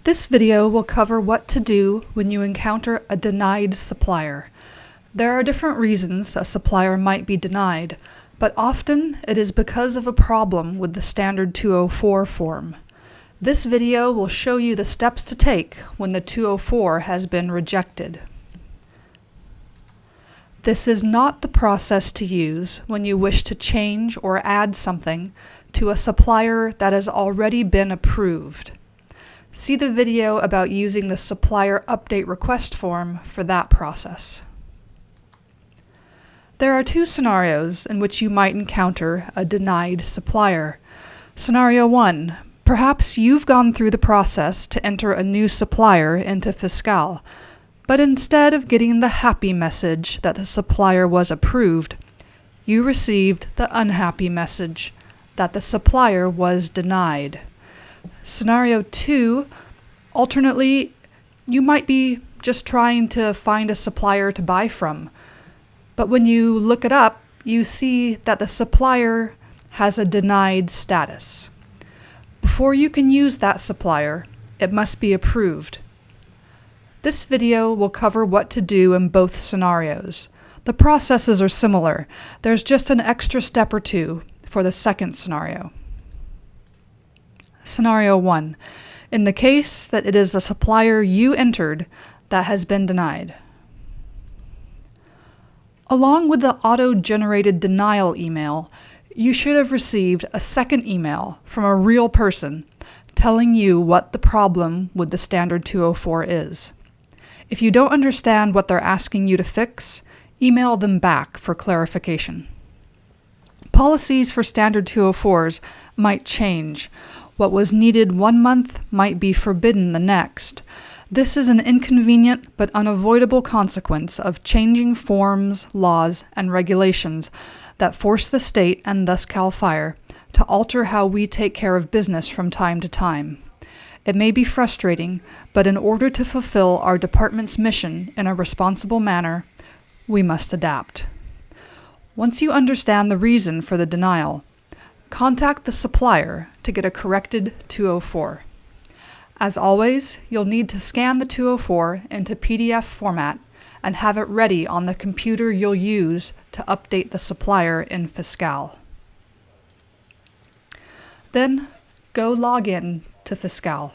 This video will cover what to do when you encounter a denied supplier. There are different reasons a supplier might be denied, but often it is because of a problem with the standard 204 form. This video will show you the steps to take when the 204 has been rejected. This is not the process to use when you wish to change or add something to a supplier that has already been approved. See the video about using the supplier update request form for that process. There are two scenarios in which you might encounter a denied supplier. Scenario 1. Perhaps you've gone through the process to enter a new supplier into Fiscal, but instead of getting the happy message that the supplier was approved, you received the unhappy message that the supplier was denied. Scenario 2, alternately, you might be just trying to find a supplier to buy from, but when you look it up, you see that the supplier has a denied status. Before you can use that supplier, it must be approved. This video will cover what to do in both scenarios. The processes are similar. There's just an extra step or two for the second scenario. Scenario 1. In the case that it is a supplier you entered that has been denied. Along with the auto-generated denial email, you should have received a second email from a real person telling you what the problem with the standard 204 is. If you don't understand what they're asking you to fix, email them back for clarification. Policies for standard 204s might change. What was needed one month might be forbidden the next. This is an inconvenient but unavoidable consequence of changing forms, laws, and regulations that force the state, and thus CAL FIRE, to alter how we take care of business from time to time. It may be frustrating, but in order to fulfill our department's mission in a responsible manner, we must adapt. Once you understand the reason for the denial, contact the supplier to get a corrected 204. As always, you'll need to scan the 204 into PDF format and have it ready on the computer you'll use to update the supplier in Fiscal. Then, go log in to Fiscal.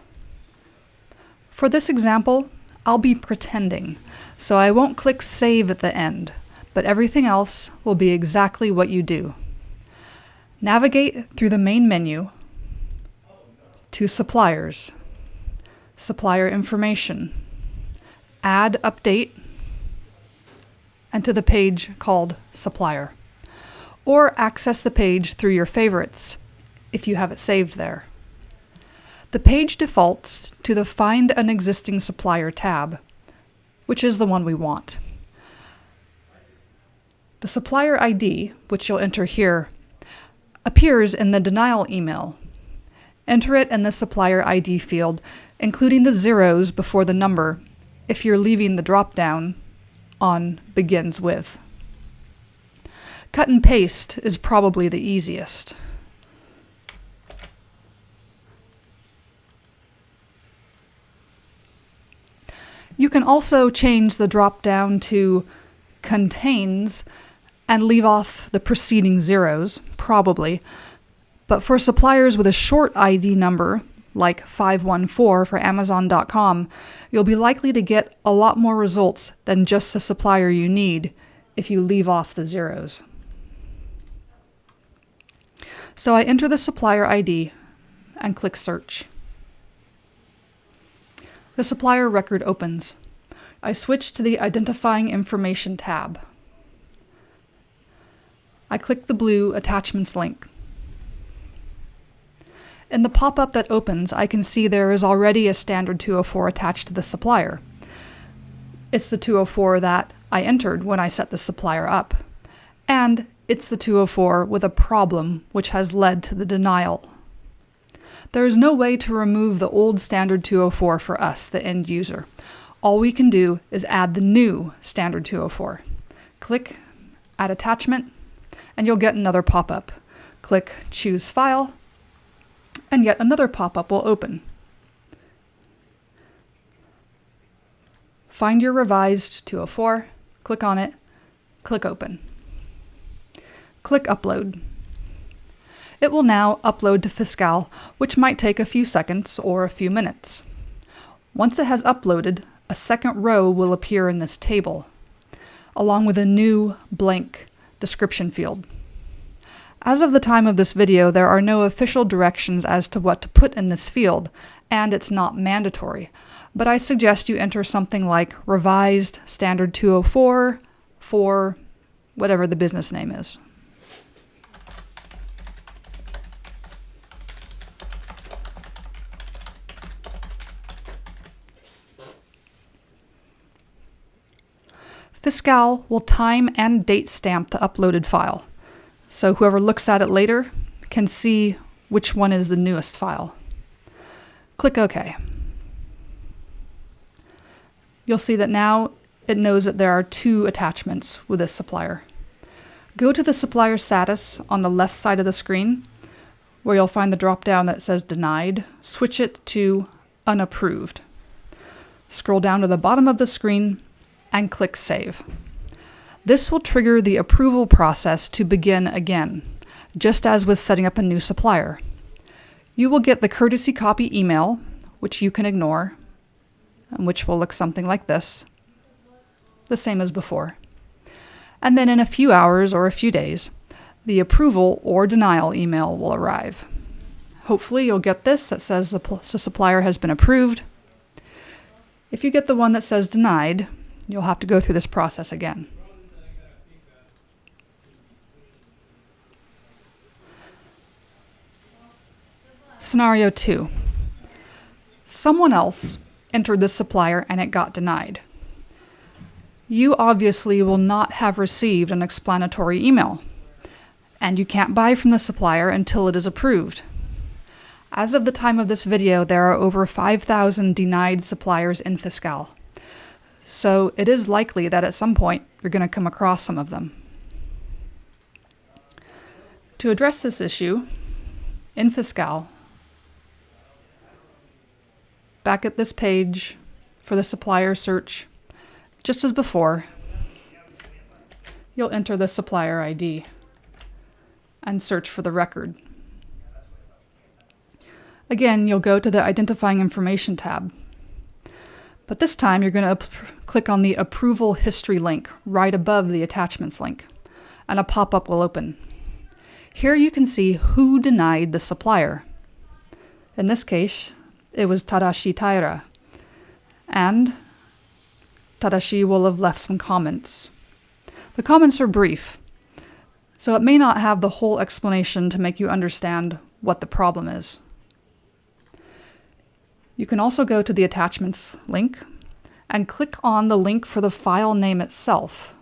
For this example, I'll be pretending, so I won't click Save at the end, but everything else will be exactly what you do. Navigate through the main menu to Suppliers, Supplier Information, Add Update, and to the page called Supplier. Or access the page through your favorites if you have it saved there. The page defaults to the Find an Existing Supplier tab, which is the one we want. The supplier ID, which you'll enter here, appears in the denial email. Enter it in the supplier ID field, including the zeros before the number, if you're leaving the drop-down on Begins With. Cut and paste is probably the easiest. You can also change the drop-down to Contains and leave off the preceding zeros, probably. But for suppliers with a short ID number, like 514 for Amazon.com, you'll be likely to get a lot more results than just the supplier you need if you leave off the zeros. So I enter the supplier ID and click Search. The supplier record opens. I switch to the Identifying Information tab. I click the blue Attachments link. In the pop-up that opens, I can see there is already a standard 204 attached to the supplier. It's the 204 that I entered when I set the supplier up. And it's the 204 with a problem which has led to the denial. There is no way to remove the old standard 204 for us, the end user. All we can do is add the new standard 204. Click Add Attachment, and you'll get another pop-up. Click Choose File, and yet another pop-up will open. Find your revised 204, click on it, click Open. Click Upload. It will now upload to Fiscal, which might take a few seconds or a few minutes. Once it has uploaded, a second row will appear in this table, along with a new blank description field. As of the time of this video, there are no official directions as to what to put in this field, and it's not mandatory, but I suggest you enter something like Revised Standard 204 for whatever the business name is. Fiscal will time and date stamp the uploaded file, so whoever looks at it later can see which one is the newest file. Click OK. You'll see that now it knows that there are two attachments with this supplier. Go to the supplier status on the left side of the screen, where you'll find the drop-down that says Denied. Switch it to Unapproved. Scroll down to the bottom of the screen and click Save. This will trigger the approval process to begin again, just as with setting up a new supplier. You will get the courtesy copy email, which you can ignore, and which will look something like this, the same as before. And then in a few hours or a few days, the approval or denial email will arrive. Hopefully you'll get this that says the supplier has been approved. If you get the one that says denied, you'll have to go through this process again. Scenario 2. Someone else entered this supplier and it got denied. You obviously will not have received an explanatory email, and you can't buy from the supplier until it is approved. As of the time of this video, there are over 5,000 denied suppliers in Fiscal. So it is likely that at some point you're going to come across some of them. To address this issue, in Fiscal, back at this page for the supplier search, just as before, you'll enter the supplier ID and search for the record. Again, you'll go to the Identifying Information tab. But this time you're going to click on the Approval History link right above the Attachments link, and a pop-up will open. Here you can see who denied the supplier. In this case, it was Tadashi Taira, and Tadashi will have left some comments. The comments are brief, so it may not have the whole explanation to make you understand what the problem is. You can also go to the Attachments link and click on the link for the file name itself,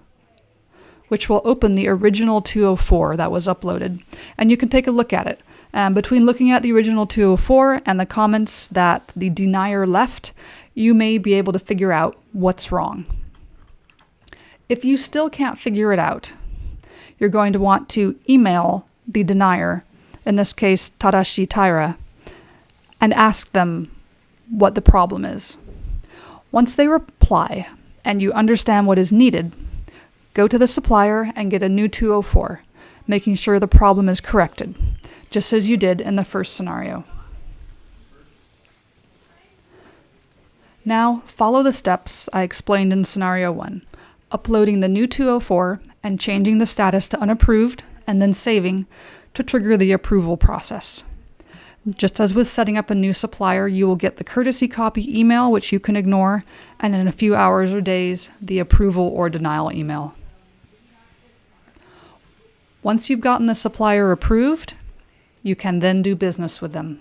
which will open the original 204 that was uploaded, and you can take a look at it. And between looking at the original 204 and the comments that the denier left, you may be able to figure out what's wrong. If you still can't figure it out, you're going to want to email the denier, in this case Tadashi Taira, and ask them what the problem is. Once they reply and you understand what is needed, go to the supplier and get a new 204, making sure the problem is corrected, just as you did in the first scenario. Now, follow the steps I explained in scenario 1, uploading the new 204 and changing the status to unapproved, and then saving to trigger the approval process. Just as with setting up a new supplier, you will get the courtesy copy email, which you can ignore, and in a few hours or days, the approval or denial email. Once you've gotten the supplier approved, you can then do business with them.